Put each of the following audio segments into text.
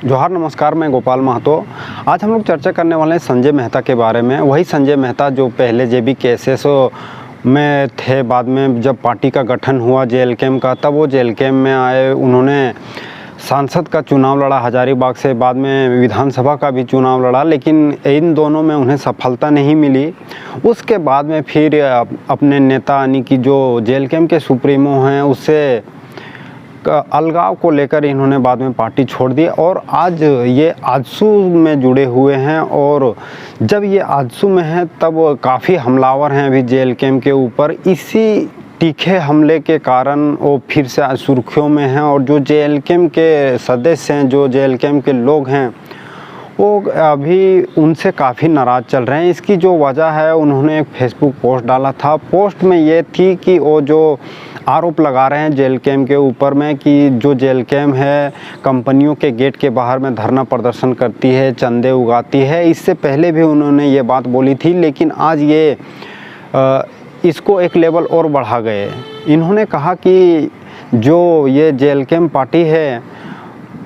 जोहार नमस्कार, मैं गोपाल महतो। आज हम लोग चर्चा करने वाले हैं संजय मेहता के बारे में। वही संजय मेहता जो पहले जेबी केसेस में थे, बाद में जब पार्टी का गठन हुआ जेएलकेएम का, तब वो जेएलकेएम में आए। उन्होंने सांसद का चुनाव लड़ा हजारीबाग से, बाद में विधानसभा का भी चुनाव लड़ा, लेकिन इन दोनों में उन्हें सफलता नहीं मिली। उसके बाद में फिर अपने नेता यानी कि जो जेएलकेएम के सुप्रीमो हैं उससे अलगाव को लेकर इन्होंने बाद में पार्टी छोड़ दी और आज ये आजसू में जुड़े हुए हैं। और जब ये आजसू में हैं तब काफ़ी हमलावर हैं अभी जेएलकेएम के ऊपर। इसी तीखे हमले के कारण वो फिर से आज सुर्खियों में हैं। और जो जेएलकेएम के सदस्य हैं, जो जेएलकेएम के लोग हैं, वो अभी उनसे काफ़ी नाराज़ चल रहे हैं। इसकी जो वजह है, उन्होंने एक फेसबुक पोस्ट डाला था। पोस्ट में ये थी कि वो जो आरोप लगा रहे हैं जेएलकेएम के ऊपर में कि जो जेएलकेएम है कंपनियों के गेट के बाहर में धरना प्रदर्शन करती है, चंदे उगाती है। इससे पहले भी उन्होंने ये बात बोली थी, लेकिन आज ये इसको एक लेवल और बढ़ा गए। इन्होंने कहा कि जो ये जेएलकेएम पार्टी है,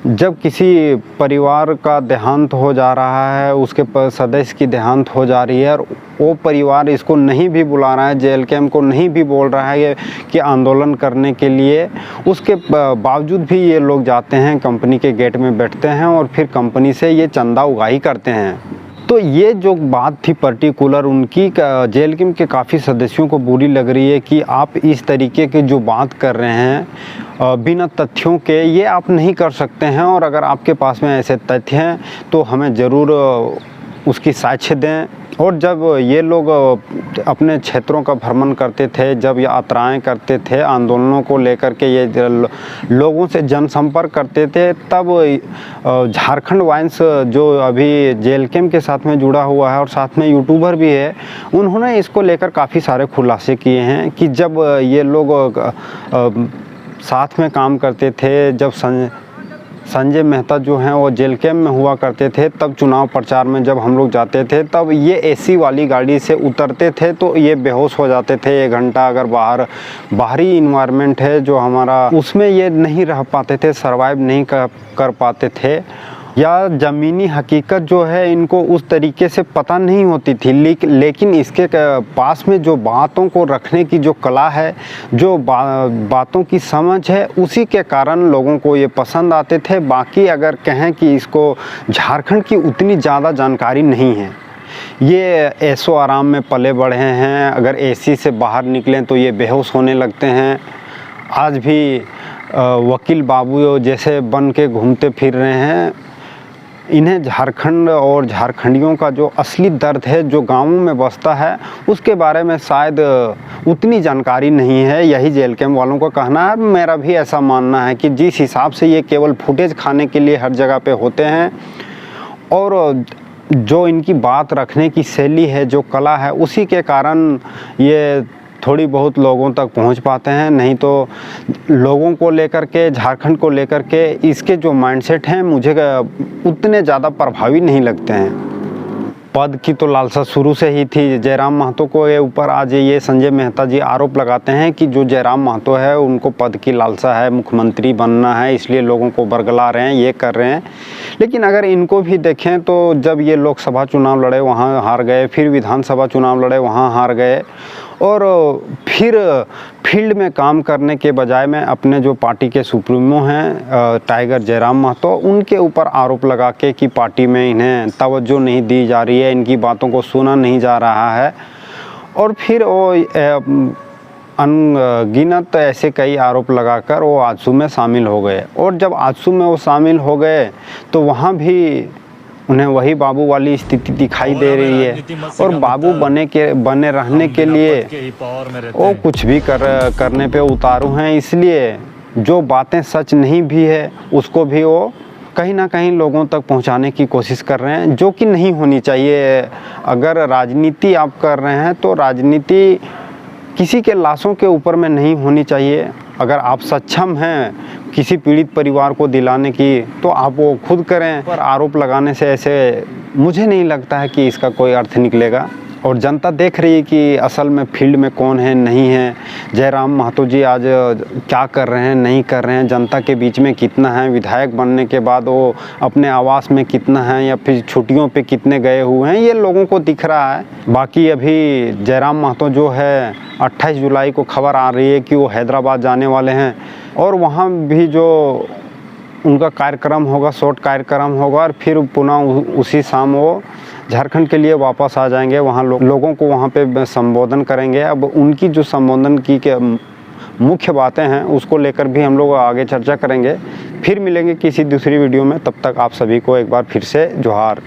जब किसी परिवार का देहांत हो जा रहा है, उसके सदस्य की देहांत हो जा रही है और वो परिवार इसको नहीं भी बुला रहा है, जेएलकेएम को नहीं भी बोल रहा है कि आंदोलन करने के लिए, उसके बावजूद भी ये लोग जाते हैं, कंपनी के गेट में बैठते हैं और फिर कंपनी से ये चंदा उगाही करते हैं। तो ये जो बात थी पर्टिकुलर उनकी, जेएलकेएम के काफ़ी सदस्यों को बुरी लग रही है कि आप इस तरीके की जो बात कर रहे हैं बिना तथ्यों के, ये आप नहीं कर सकते हैं। और अगर आपके पास में ऐसे तथ्य हैं तो हमें ज़रूर उसकी साक्ष्य दें। और जब ये लोग अपने क्षेत्रों का भ्रमण करते थे, जब यात्राएं करते थे, आंदोलनों को लेकर के ये लोगों से जनसंपर्क करते थे, तब झारखंड वाइन्स जो अभी जेएलकेएम के साथ में जुड़ा हुआ है और साथ में यूट्यूबर भी है, उन्होंने इसको लेकर काफ़ी सारे खुलासे किए हैं कि जब ये लोग साथ में काम करते थे, जब संजय मेहता जो हैं वो जेएलकेएम में हुआ करते थे, तब चुनाव प्रचार में जब हम लोग जाते थे, तब ये एसी वाली गाड़ी से उतरते थे तो ये बेहोश हो जाते थे। 1 घंटा अगर बाहरी इन्वायरमेंट है जो हमारा, उसमें ये नहीं रह पाते थे, सरवाइव नहीं कर पाते थे। या ज़मीनी हकीकत जो है इनको उस तरीके से पता नहीं होती थी, लेकिन इसके पास में जो बातों को रखने की जो कला है, जो बातों की समझ है, उसी के कारण लोगों को ये पसंद आते थे। बाकी अगर कहें कि इसको झारखंड की उतनी ज़्यादा जानकारी नहीं है। ये ऐशो आराम में पले बढ़े हैं, अगर एसी से बाहर निकलें तो ये बेहोश होने लगते हैं। आज भी वकील बाबू जैसे बन के घूमते फिर रहे हैं। इन्हें झारखंड और झारखंडियों का जो असली दर्द है, जो गांवों में बसता है, उसके बारे में शायद उतनी जानकारी नहीं है। यही जेएलकेएम वालों का कहना है, मेरा भी ऐसा मानना है कि जिस हिसाब से ये केवल फुटेज खाने के लिए हर जगह पे होते हैं और जो इनकी बात रखने की शैली है, जो कला है, उसी के कारण ये थोड़ी बहुत लोगों तक पहुंच पाते हैं। नहीं तो लोगों को लेकर के, झारखंड को लेकर के इसके जो माइंडसेट हैं, मुझे उतने ज़्यादा प्रभावी नहीं लगते हैं। पद की तो लालसा शुरू से ही थी जयराम महतो को ये ऊपर। आज ये संजय मेहता जी आरोप लगाते हैं कि जो जयराम महतो है उनको पद की लालसा है, मुख्यमंत्री बनना है, इसलिए लोगों को बरगला रहे हैं, ये कर रहे हैं। लेकिन अगर इनको भी देखें तो जब ये लोकसभा चुनाव लड़े वहाँ हार गए, फिर विधानसभा चुनाव लड़े वहाँ हार गए, और फिर फील्ड में काम करने के बजाय में अपने जो पार्टी के सुप्रीमो हैं टाइगर जयराम महतो, उनके ऊपर आरोप लगा के कि पार्टी में इन्हें तवज्जो नहीं दी जा रही है, इनकी बातों को सुना नहीं जा रहा है। और फिर वो अनगिनत ऐसे कई आरोप लगाकर वो आजसू में शामिल हो गए। और जब आजसू में वो शामिल हो गए तो वहाँ भी उन्हें वही बाबू वाली स्थिति दिखाई दे रही है। और बाबू बने रहने के लिए वो कुछ भी करने पे उतारू हैं। इसलिए जो बातें सच नहीं भी है उसको भी वो कहीं ना कहीं लोगों तक पहुंचाने की कोशिश कर रहे हैं, जो कि नहीं होनी चाहिए। अगर राजनीति आप कर रहे हैं तो राजनीति किसी के लाशों के ऊपर में नहीं होनी चाहिए। अगर आप सक्षम हैं किसी पीड़ित परिवार को दिलाने की तो आप वो खुद करें। पर आरोप लगाने से ऐसे मुझे नहीं लगता है कि इसका कोई अर्थ निकलेगा। और जनता देख रही है कि असल में फील्ड में कौन है नहीं है। जयराम महतो जी आज क्या कर रहे हैं नहीं कर रहे हैं, जनता के बीच में कितना है, विधायक बनने के बाद वो अपने आवास में कितना है या फिर छुट्टियों पे कितने गए हुए हैं, ये लोगों को दिख रहा है। बाकी अभी जयराम महतो जो है 28 जुलाई को खबर आ रही है कि वो हैदराबाद जाने वाले हैं और वहाँ भी जो उनका कार्यक्रम होगा, शॉर्ट कार्यक्रम होगा और फिर पुनः उसी शाम वो झारखंड के लिए वापस आ जाएंगे। वहाँ लोगों को वहाँ पे संबोधन करेंगे। अब उनकी जो संबोधन की के मुख्य बातें हैं उसको लेकर भी हम लोग आगे चर्चा करेंगे। फिर मिलेंगे किसी दूसरी वीडियो में, तब तक आप सभी को एक बार फिर से जोहार।